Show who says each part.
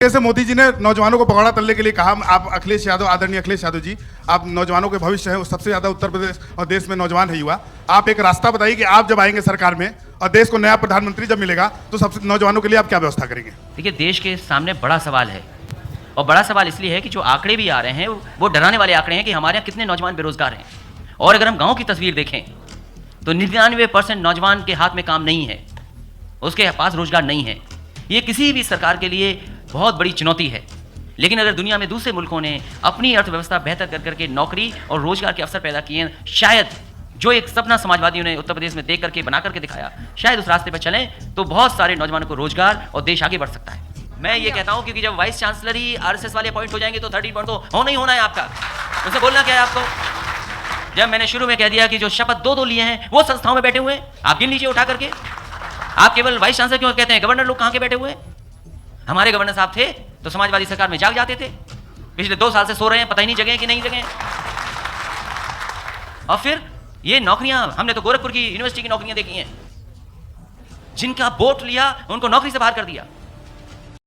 Speaker 1: जैसे मोदी जी ने नौजवानों को पकौड़ा तलने के लिए कहा, आप अखिलेश यादव, आदरणीय अखिलेश यादव जी, आप नौजवानों के भविष्य हैं, वो सबसे ज्यादा उत्तर प्रदेश और देश में नौजवान है युवा। आप एक रास्ता बताइए कि आप जब आएंगे सरकार में और देश को नया प्रधानमंत्री जब मिलेगा तो सबसे नौजवानों के लिए आप क्या व्यवस्था करेंगे?
Speaker 2: देखिए, देश के सामने बड़ा सवाल है, और बड़ा सवाल इसलिए है कि जो आंकड़े भी आ रहे हैं वो डराने वाले आंकड़े हैं कि हमारे यहाँ कितने नौजवान बेरोजगार हैं। और अगर हम गाँव की तस्वीर देखें तो 99% नौजवान के हाथ में काम नहीं है, उसके पास रोजगार नहीं है। ये किसी भी सरकार के लिए बहुत बड़ी चुनौती है। लेकिन अगर दुनिया में दूसरे मुल्कों ने अपनी अर्थव्यवस्था बेहतर कर करके नौकरी और रोजगार के अवसर पैदा किए, शायद जो एक सपना समाजवादियों ने उत्तर प्रदेश में देख करके बना करके दिखाया, शायद उस रास्ते पर चलें तो बहुत सारे नौजवानों को रोजगार और देश आगे बढ़ सकता है। मैं ये कहता हूं क्योंकि जब वाइस चांसलर ही आरएसएस वाले अपॉइंट हो जाएंगे तो 30 पॉइंट तो होना ही होना है आपका। उनसे बोलना क्या है आपको? जब मैंने शुरू में कह दिया कि जो शपथ दो लिए हैं वो संस्थाओं में बैठे हुए हैं, आप गिन लीजिए उठा करके। आप केवल वाइस चांसलर क्यों कहते हैं? गवर्नर लोग कहाँ के बैठे हुए हैं? हमारे गवर्नर साहब थे तो समाजवादी सरकार में जाग जाते थे। पिछले 2 साल से सो रहे हैं, पता ही नहीं जगह कि नहीं जगह। और फिर ये नौकरियां, हमने तो गोरखपुर की यूनिवर्सिटी की नौकरियां देखी हैं। जिनका वोट लिया उनको नौकरी से बाहर कर दिया।